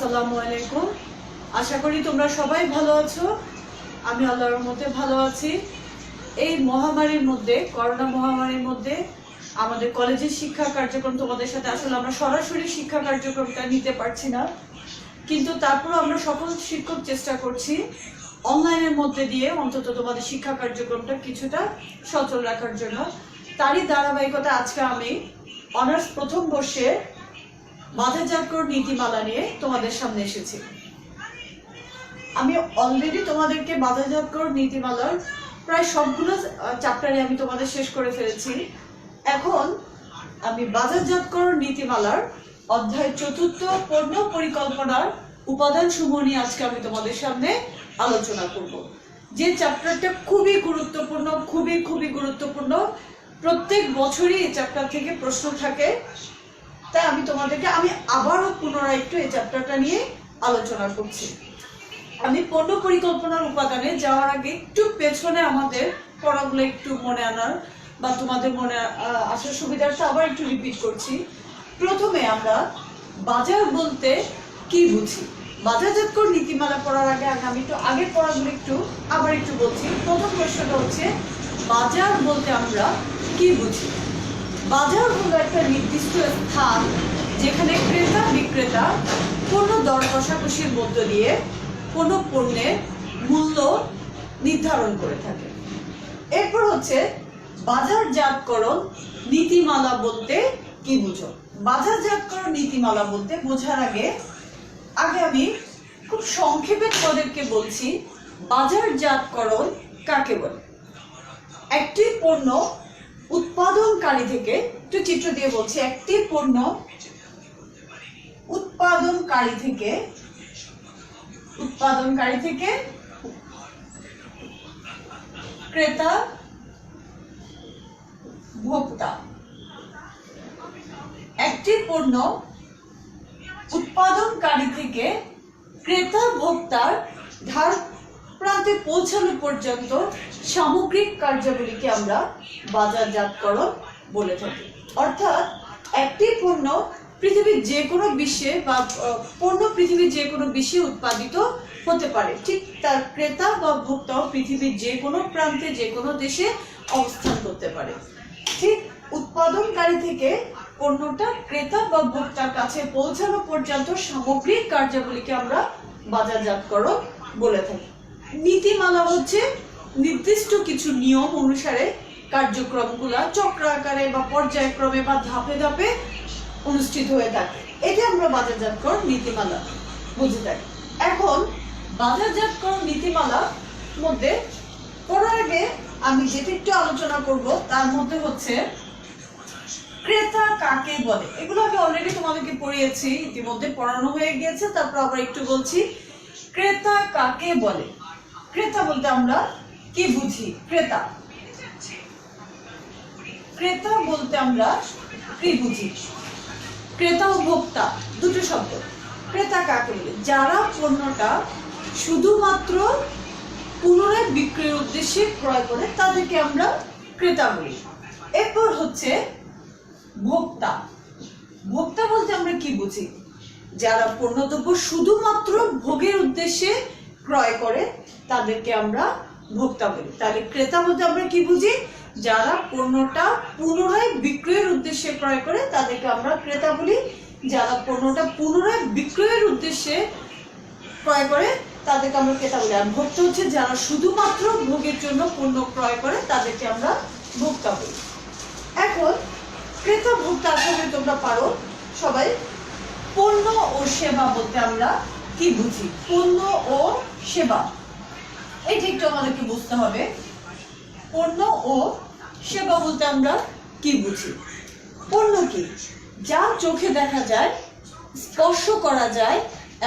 আসসালামু আলাইকুম। আশা করি তোমরা সবাই ভালো আছো। আমি আল্লাহর রহমতে ভালো আছি। এই মহামারীর মধ্যে, করোনা মহামারীর মধ্যে আমাদের কলেজের শিক্ষা কার্যক্রম তোমাদের সাথে আসলে আমরা সরাসরি শিক্ষা কার্যক্রমটা নিতে পারছি না, কিন্তু তারপরও আমরা সকল শিক্ষক চেষ্টা করছি অনলাইনের মধ্যে দিয়ে অন্তত তোমাদের শিক্ষা কার্যক্রমটা কিছুটা সচল রাখার জন্য। তারই ধারাবাহিকতা আজকে আমি অনার্স প্রথম বর্ষে বাধাজাতকর নীতিমালা নিয়ে তোমাদের সামনে এসেছি। আমি অলরেডি তোমাদেরকে বাধাজাতকর নীতিমালার প্রায় সবগুলো চ্যাপ্টারে আমি তোমাদের শেষ করে ফেলেছি। এখন আমি বাধাজাতকর নীতিমালার অধ্যায় 4 পণ্য পরিকল্পনার উপাদান সমূহ নিয়ে আজকে আমি তোমাদের সামনে আলোচনা করব। যে চ্যাপ্টারটা খুবই গুরুত্বপূর্ণ, খুবই গুরুত্বপূর্ণ। প্রত্যেক বছরই এই চ্যাপ্টার থেকে প্রশ্ন থাকে, তাই আমি তোমাদেরকে আবারও পুনরায় একটু এই চ্যাপ্টারটা নিয়ে আলোচনা করছি। আমি পণ্য পরিকল্পনার উপাদানে যাওয়ার আগে একটু পেছনে আমাদের পড়াগুলো একটু মনে আনার বা তোমাদের মনে আসার সুবিধার্থে আবার একটু রিপিট করছি। প্রথমে আমরা বাজার বলতে কি বুঝি। বাজারজাতকর নীতিমালা পড়ার আগে আমি একটু আগের পড়াগুলো আবার একটু বলছি। প্রথম প্রশ্নটা হচ্ছে বাজার বলতে আমরা কি বুঝি। বাজার হলো একটা নির্দিষ্ট স্থান যেখানে ক্রেতা বিক্রেতা পণ্য দর কষাকষির মধ্য দিয়ে কোনো পণ্যের মূল্য নির্ধারণ করে থাকে। এরপর হচ্ছে বাজারজাতকরণ নীতিমালা বলতে কি বুঝো। বাজারজাতকরণ নীতিমালা বলতে বোঝার আগে আমি খুব সংক্ষেপে তোমাদেরকে বলছি বাজারজাতকরণ কাকে বলে। একটি পণ্য উৎপাদনকারী থেকে, একটু চিত্র দিয়ে বলছি, একটি পণ্য উৎপাদনকারী থেকে ক্রেতা ভোক্তা, একটি পণ্য উৎপাদনকারী থেকে ক্রেতা ভোক্তার ধার প্রান্তে পৌঁছানো পর্যন্ত সামগ্রিক কার্যাবলীকে আমরা বাজারজাতকরণ বলে থাকি। অর্থাৎ একটি পণ্য পৃথিবীর যে কোনো বিশ্বে বা পণ্য পৃথিবীর যে কোনো বিশ্বে উৎপাদিত হতে পারে, ঠিক তার ক্রেতা বা ভোক্তাও পৃথিবীর যে কোনো প্রান্তে যে কোনো দেশে অবস্থান করতে পারে। ঠিক উৎপাদনকারী থেকে পণ্যটা ক্রেতা বা ভোক্তার কাছে পৌঁছানো পর্যন্ত সামগ্রিক কার্যাবলীকে আমরা বাজারজাতকরণ বলে থাকি। নীতিমালা হচ্ছে নির্দিষ্ট কিছু নিয়ম অনুসারে কার্যক্রমগুলা চক্র আকারে বা পর্যায়ক্রমে বা ধাপে ধাপে অনুষ্ঠিত হয়ে থাকে। এটা আমরা বাজারজাতকরণ নীতিমালা বুঝে থাকি। এখন বাজারজাতকরণ নীতিমালার মধ্যে পড়ার আগে আমি যেটা একটু আলোচনা করব তার মধ্যে হচ্ছে ক্রেতা কাকে বলে। এগুলো আমি অলরেডি তোমাদেরকে পড়িয়েছি, ইতিমধ্যে পড়ানো হয়ে গিয়েছে, তারপর আবার একটু বলছি। ক্রেতা কাকে বলে। ক্রেতা বলতে আমরা কি বুঝি। ক্রেতা বলতে আমরা কি বুঝি। ক্রেতা ও ভোক্তা দুটো শব্দ। ক্রেতা কাকে বলে? যারা পণ্যটা শুধুমাত্র পুনরায় বিক্রয়ের উদ্দেশ্যে ক্রয় করে তাদেরকে আমরা ক্রেতা বলি। এরপর হচ্ছে ভোক্তা। ভোক্তা বলতে আমরা কি বুঝি? যারা পণ্যদ্রব্য শুধুমাত্র ভোগের উদ্দেশ্যে ক্রয় করে তাদেরকে আমরা ভোক্তা বলি। তাহলে ক্রেতা বলতে আমরা কি বুঝি? যারা পণ্যটা পুনরায় বিক্রয়ের উদ্দেশ্যে ক্রয় করে তাদেরকে আমরা ক্রেতা বলি। যারা পণ্যটা পুনরায় বিক্রয়ের উদ্দেশ্যে ক্রয় করে তাদেরকে আমরা ক্রেতা বলি। আর ভোক্তা হচ্ছে যারা শুধুমাত্র ভোগের জন্য পণ্য ক্রয় করে তাদেরকে আমরা ভোক্তা বলি। এখন ক্রেতা ভোক্তা আসলে তোমরা পারো সবাই। পণ্য ও সেবা বলতে আমরা কি বুঝি। পণ্য ও সেবা এটা একটু আমাদেরকে বুঝতে হবে। পণ্য ও সেবা বলতে আমরা কি বুঝি। পণ্য কি? যা চোখে দেখা যায়, স্পর্শ করা যায়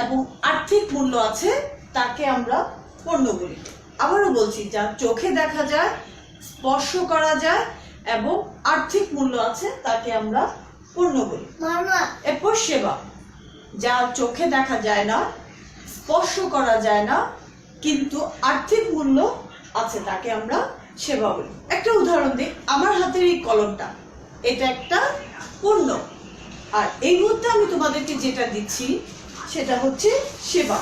এবং আর্থিক মূল্য আছে তাকে আমরা পণ্য বলি। আবারও বলছি, যা চোখে দেখা যায়, স্পর্শ করা যায় এবং আর্থিক মূল্য আছে তাকে আমরা পণ্য বলি। এরপর সেবা, যা চোখে দেখা যায় না, স্পর্শ করা যায় না, কিন্তু আর্থিক মূল্য আছে তাকে আমরা সেবা বলি। একটা উদাহরণ দিই, আমার হাতের এই কলমটা, এটা একটা পণ্য। আর এই মুহূর্তে আমি তোমাদেরকে যেটা দিচ্ছি সেটা হচ্ছে সেবা।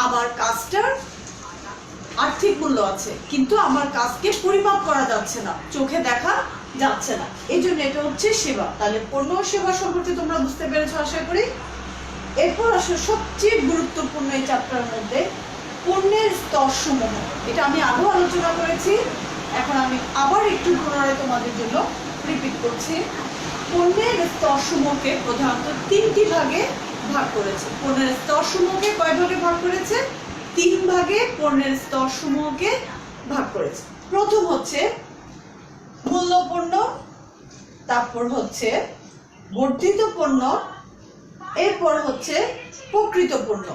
আমার কাজটার আর্থিক মূল্য আছে, কিন্তু আমার কাজকে পরিমাপ করা যাচ্ছে না, চোখে দেখা যাচ্ছে না, এই জন্য এটা হচ্ছে সেবা। তাহলে পণ্য ও সেবা সম্পর্কে তোমরা বুঝতে পেরেছো আশা করি। এরপর আসলে সবচেয়ে গুরুত্বপূর্ণ এই চ্যাপ্টারের মধ্যে পণ্যের স্তরসমূহ। এটা আমি আগেও আলোচনা করেছি, এখন আমি আবার একটু পুনরায় তোমাদের জন্য রিপিট করছি। পণ্যের স্তরসমূহকে প্রধানত তিনটি ভাগে ভাগ করেছে। পণ্যের স্তরসমূহকে কয় ভাগে ভাগ করেছে? তিন ভাগে পণ্যের স্তরসমূহকে ভাগ করেছে। প্রথম হচ্ছে মূল্য পণ্য, তারপর হচ্ছে বর্ধিত পণ্য, এরপর হচ্ছে প্রকৃত পণ্য।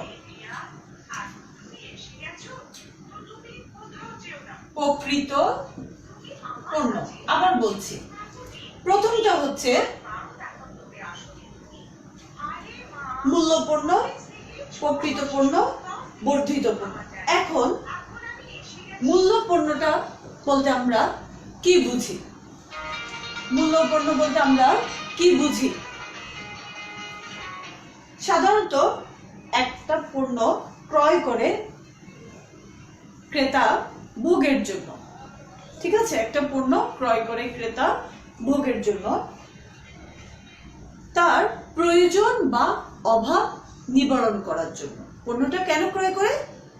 প্রকৃত পণ্য আবার বলছি, প্রথমটা হচ্ছে মূল্য পণ্য, প্রকৃত পণ্য, বর্ধিত পণ্য। এখন মূল্য পণ্যটা বলতে আমরা কি বুঝি? মূল্য পণ্য বলতে আমরা কি বুঝি? সাধারণত একটা পণ্য ক্রয় করে ক্রেতা ভোগের জন্য, ঠিক আছে, একটা পণ্য ক্রয় করে ক্রেতা ভোগের জন্য, তার প্রয়োজন বা অভাব নিবারণ করার জন্য। পণ্যটা কেন ক্রয় করে?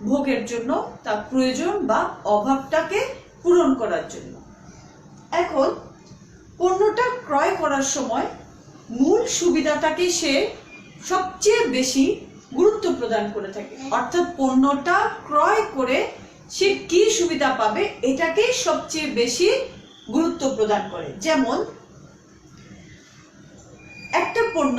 ভোগের জন্য, তার প্রয়োজন বা অভাবটাকে পূরণ করার জন্য। এখন পণ্যটা ক্রয় করার সময় মূল সুবিধাটাকে সে সবচেয়ে বেশি গুরুত্ব প্রদান করে থাকে, অর্থাৎ পণ্যটা ক্রয় করে সে কি সুবিধা পাবে এটাকে সবচেয়ে বেশি গুরুত্ব প্রদান করে। যেমন একটা পণ্য,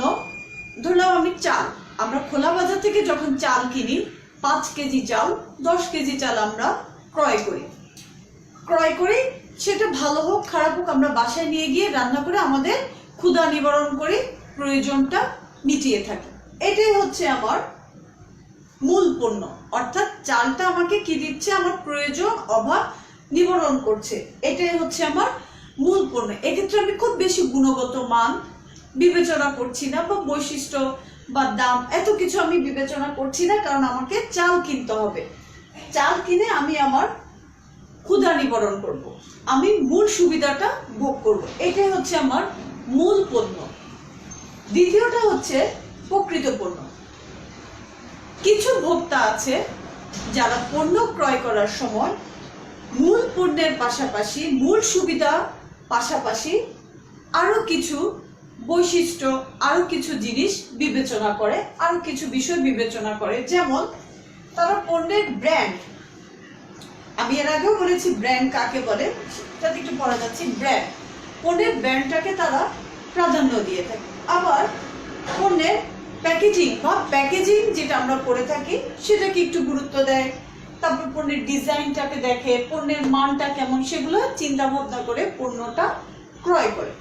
ধরলাম আমি চাল, আমরা খোলা বাজার থেকে যখন চাল কিনি 5 কেজি চাল, 10 কেজি চাল আমরা ক্রয় করি, সেটা ভালো হোক খারাপ হোক আমরা বাসায় নিয়ে গিয়ে রান্না করে আমাদের ক্ষুধা নিবারণ করে প্রয়োজনটা মিটিয়ে থাকি। এটাই হচ্ছে আমার মূল পণ্য, অর্থাৎ চালটা আমাকে কি দিচ্ছে? আমার প্রয়োজন অভাব নিবারণ করছে, এটাই হচ্ছে আমার মূল পণ্য। এক্ষেত্রে আমি খুব বেশি গুণগত মান বিবেচনা করছি না, বা বৈশিষ্ট্য বা দাম এত কিছু আমি বিবেচনা করছি না, কারণ আমাকে চাল কিনতে হবে। চাল কিনে আমি আমার ক্ষুধা নিবারণ করব, আমি মূল সুবিধাটা ভোগ করব, এটাই হচ্ছে আমার মূল পণ্য। দ্বিতীয়টা হচ্ছে প্রকৃত পণ্য। কিছু ভোক্তা আছে যারা পণ্য ক্রয় করার সময় মূল পণ্যের পাশাপাশি, মূল সুবিধা পাশাপাশি আরো কিছু বৈশিষ্ট্য, আরো কিছু জিনিস বিবেচনা করে, আরো কিছু বিষয় বিবেচনা করে। যেমন তারা পণ্যের ব্র্যান্ড, আমি এর আগেও বলেছি ব্র্যান্ড কাকে বলে, সেটাতে একটু পড়া যাচ্ছে। ব্র্যান্ড, পণ্যের ব্র্যান্ডটাকে তারা প্রাধান্য দিয়ে থাকে। আবার পণ্যের প্যাকেজিং যেটা আমরা করে থাকি সেটাকে একটু গুরুত্ব দেয়। তারপর পণ্যের ডিজাইনটাকে দেখে, পণ্যের মানটা কেমন, সেগুলো চিন্তা ভাবনা করে পণ্যটা ক্রয় করে।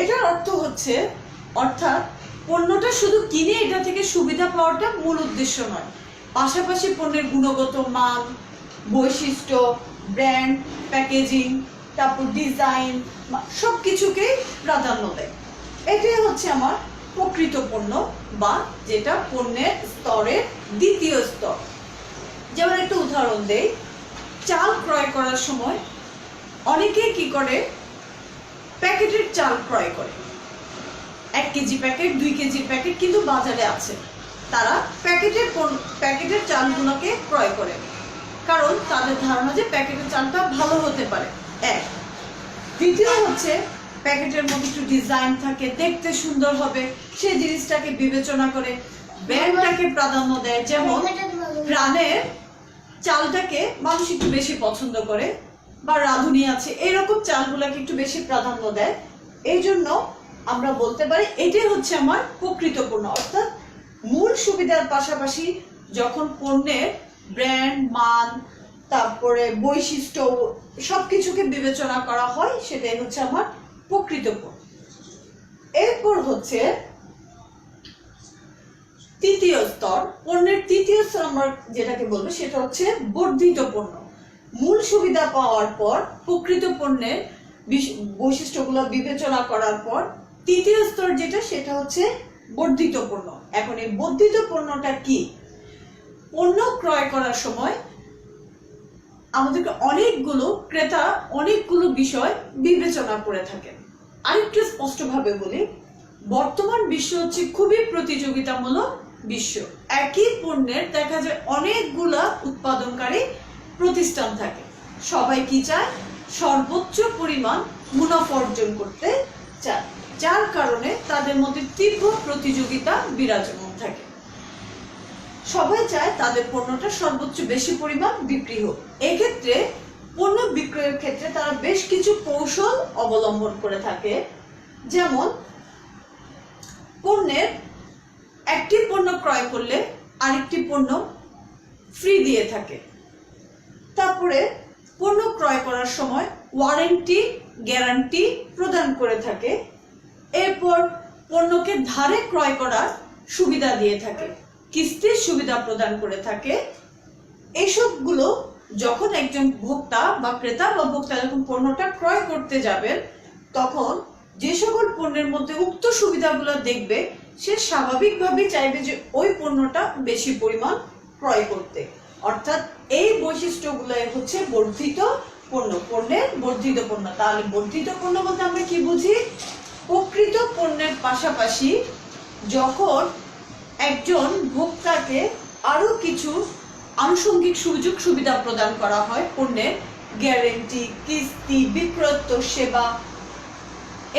এটার অর্থ হচ্ছে, অর্থাৎ পণ্যটা শুধু কিনে এটা থেকে সুবিধা পাওয়াটা মূল উদ্দেশ্য নয়, পাশাপাশি পণ্যের গুণগত মান, বৈশিষ্ট্য, ব্র্যান্ড, প্যাকেজিং, তারপর ডিজাইন সবকিছুকে প্রাধান্য দেয়। এটাই হচ্ছে আমার প্রকৃত পণ্য, বা যেটা পণ্যের স্তরের দ্বিতীয় স্তর। যেমন একটা উদাহরণ দেই, চাল ক্রয় করার সময় অনেকে কি করে? প্যাকেটের চাল ক্রয় করে, 1 কেজি প্যাকেট, 2 কেজির প্যাকেট কিন্তু বাজারে আছে, তারা প্যাকেটের চালগুলোকে ক্রয় করে, কারণ তাদের ধারণা যে প্যাকেটের চালটা ভালো হতে পারে। এক। দ্বিতীয় হচ্ছে প্যাকেটের মধ্যে একটু ডিজাইন থাকে, দেখতে সুন্দর হবে, সেই জিনিসটাকে বিবেচনা করে ব্র্যান্ডটাকে প্রাধান্য দেয়। যেমন প্রাণের চালটাকে মানুষ একটু বেশি পছন্দ করে, বা রাঁধুনি আছে, এরকম চালগুলোকে একটু বেশি প্রাধান্য দেয়। এই জন্য আমরা বলতে পারি এটাই হচ্ছে আমার প্রকৃত পণ্য, অর্থাৎ মূল সুবিধার পাশাপাশি যখন পণ্যের ব্র্যান্ড, মান, তারপরে বৈশিষ্ট্য সবকিছুকে বিবেচনা করা হয়, সেটাই হচ্ছে আমার প্রকৃত পণ্য। এরপর হচ্ছে তৃতীয় স্তর, পণ্যের তৃতীয় স্তর আমরা যেটাকে বলবো সেটা হচ্ছে বর্ধিত পণ্য। মূল সুবিধা পাওয়ার পর, প্রকৃত পণ্যের বৈশিষ্ট্যগুলো বিবেচনা করার পর তৃতীয় স্তর যেটা, সেটা হচ্ছে বর্ধিত পণ্য। এখন এই বর্ধিত পণ্যটা কি? পণ্য ক্রয় করার সময় আমাদেরকে অনেকগুলো ক্রেতা অনেকগুলো বিষয় বিবেচনা করে থাকেন। আরেকটু স্পষ্টভাবে বলি, বর্তমান বিশ্ব হচ্ছে খুবই প্রতিযোগিতামূলক বিশ্ব। একই পণ্যের দেখা যায় অনেকগুলা উৎপাদনকারী প্রতিষ্ঠান থাকে। সবাই কি চায়? সর্বোচ্চ পরিমাণ মুনাফা অর্জন করতে চায়, যার কারণে তাদের মধ্যে তীব্র প্রতিযোগিতা বিরাজমান থাকে। সবাই চায় তাদের পণ্যটা সর্বোচ্চ বেশি পরিমাণ বিক্রি হোক। এক্ষেত্রে পণ্য বিক্রয়ের ক্ষেত্রে তারা বেশ কিছু কৌশল অবলম্বন করে থাকে। যেমন পণ্যের একটি পণ্য ক্রয় করলে আরেকটি পণ্য ফ্রি দিয়ে থাকে। তারপরে পণ্য ক্রয় করার সময় ওয়ারেন্টি গ্যারান্টি প্রদান করে থাকে। এরপর পণ্যকে ধারে ক্রয় করার সুবিধা দিয়ে থাকে, কিস্তির সুবিধা প্রদান করে থাকে। এসবগুলো যখন একজন ভোক্তা বা ক্রেতা বা ভোক্তা যখন পণ্যটা ক্রয় করতে যাবেন, তখন যে সকল পণ্যের মধ্যে উক্ত সুবিধাগুলো দেখবে, সে স্বাভাবিকভাবেই চাইবে যে ওই পণ্যটা বেশি পরিমাণ ক্রয় করতে। অর্থাৎ এই বৈশিষ্ট্যগুলোই হচ্ছে বর্ধিত পণ্য, পণ্যের বর্ধিত পণ্য। তাহলে বর্ধিত পণ্য বলতে আমরা কি বুঝি? প্রকৃত পণ্যের পাশাপাশি যখন একজন ভোক্তাকে আরো কিছু আনুষঙ্গিক সুযোগ সুবিধা প্রদান করা হয়, পণ্যের গ্যারান্টি, কিস্তি, বিক্রয়ত্ব সেবা,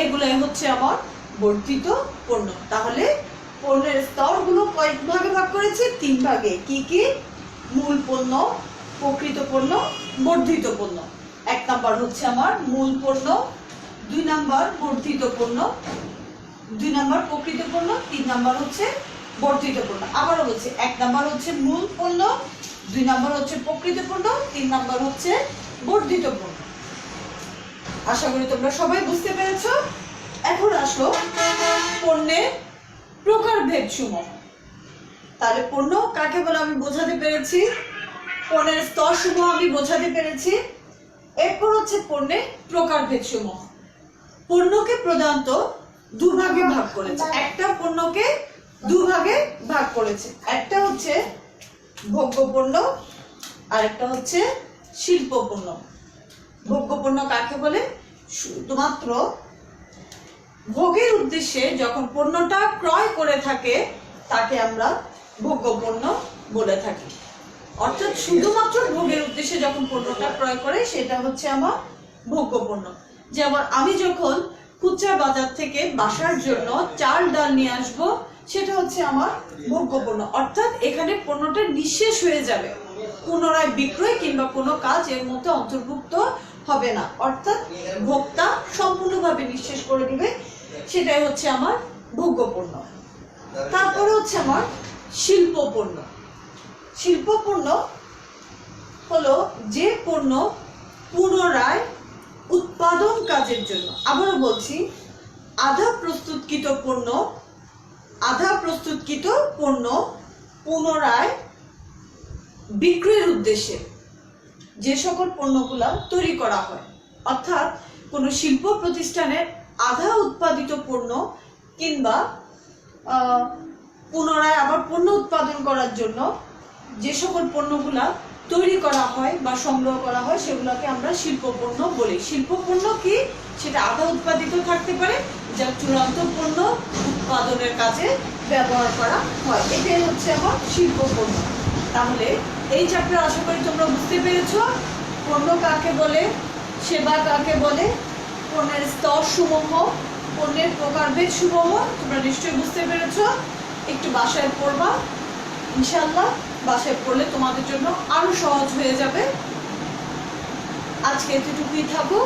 এগুলাই হচ্ছে আমার বর্ধিত পণ্য। তাহলে পণ্যের স্তরগুলো কয়েক ভাগে ভাগ করেছে? 3 ভাগে। কি কি? মূল পণ্য, প্রকৃত পণ্য, বর্ধিত পণ্য। 1 নাম্বার হচ্ছে আমার মূল পণ্য, 2 নাম্বার বর্ধিত পণ্য, 2 নাম্বার প্রকৃত পণ্য, 3 নাম্বার হচ্ছে বর্ধিত পণ্য। আবারও বলছি, 1 নাম্বার হচ্ছে মূল পণ্য, 2 নাম্বার হচ্ছে প্রকৃত পণ্য, 3 নাম্বার হচ্ছে বর্ধিত পণ্য। আশা করি তোমরা সবাই বুঝতে পেরেছো। এখন আসো পণ্যের প্রকারভেদ সমূহ। তাহলে পণ্য কাকে বলে আমি বোঝাতে পেরেছি, পণ্যের স্তর সমূহ আমি বোঝাতে পেরেছি। এরপর হচ্ছে পণ্যের প্রকারভেদ সমূহ। পণ্যকে প্রধানত 2 ভাগে ভাগ করেছে। একটা পণ্যকে 2 ভাগে ভাগ করেছে। একটা হচ্ছে ভোগ্য পণ্য আর একটা হচ্ছে শিল্প পণ্য। ভোগ্য পণ্য কাকে বলে? শুধুমাত্র ভোগের উদ্দেশ্যে যখন পণ্যটা ক্রয় করে থাকে তাকে আমরা ভোগ্য পণ্য বলে থাকি। অর্থাৎ শুধুমাত্র ভোগের উদ্দেশ্যে যখন পণ্যটা ক্রয় করে সেটা হচ্ছে আমার ভোগ্য পণ্য। যেমন আমি যখন খুচরা বাজার থেকে বাসার জন্য চাল ডাল নিয়ে আসবো, সেটা হচ্ছে আমার ভোগ্য পণ্য। অর্থাৎ এখানে পণ্যটা নিঃশেষ হয়ে যাবে, পুনরায় বিক্রয় কিংবা কোনো কাজ এর মধ্যে অন্তর্ভুক্ত হবে না। অর্থাৎ ভোক্তা সম্পূর্ণভাবে নিঃশেষ করে দিবে, সেটাই হচ্ছে আমার ভোগ্য পণ্য। তারপরে হচ্ছে আমার শিল্প পণ্য। শিল্প পণ্য হলো যে পণ্য পুনরায় উৎপাদন কাজের জন্য, আবারও বলছি, আধা প্রস্তুতকৃত পণ্য পুনরায় বিক্রয়ের উদ্দেশ্যে যে সকল পণ্যগুলা তৈরি করা হয়। অর্থাৎ কোনো শিল্প প্রতিষ্ঠানের আধা উৎপাদিত পণ্য কিংবা পুনরায় আবার পণ্য উৎপাদন করার জন্য যে সকল পণ্যগুলা তৈরি করা হয় বা সংগ্রহ করা হয় সেগুলোকে আমরা শিল্প পণ্য বলি। শিল্প পণ্য কি? সেটা আধা উৎপাদিত থাকতে পারে, যা চূড়ান্ত পণ্য উৎপাদনের কাজে ব্যবহার করা হয়। এটাই হচ্ছে আমার শিল্প পণ্য। তাহলে এই চ্যাপ্টার আশা করি তোমরা বুঝতে পেরেছো পণ্য কাকে বলে, সেবা কাকে বলে, পণ্যের স্তর সমূহ, পণ্যের প্রকারভেদ সমূহ তোমরা নিশ্চয়ই বুঝতে পেরেছো। একটু বাসায় পড়বা, ইনশাআল্লাহ বাসায় পড়লে তোমাদের জন্য আরো সহজ হয়ে যাবে। আজকে এতটুকুই থাকো।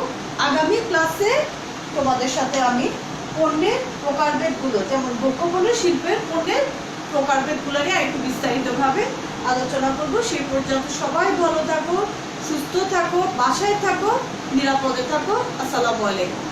আগামী ক্লাসে তোমাদের সাথে আমি পণ্যের প্রকারভেদগুলো, যেমন ভোগ্য পণ্য, শিল্পের পণ্যের প্রকারভেদগুলো নিয়ে একটু বিস্তারিতভাবে আলোচনা করবো। সেই পর্যন্ত সবাই ভালো থাকো, সুস্থ থাকো, বাসায় থাকো, নিরাপদে থাকো। আসসালামু আলাইকুম।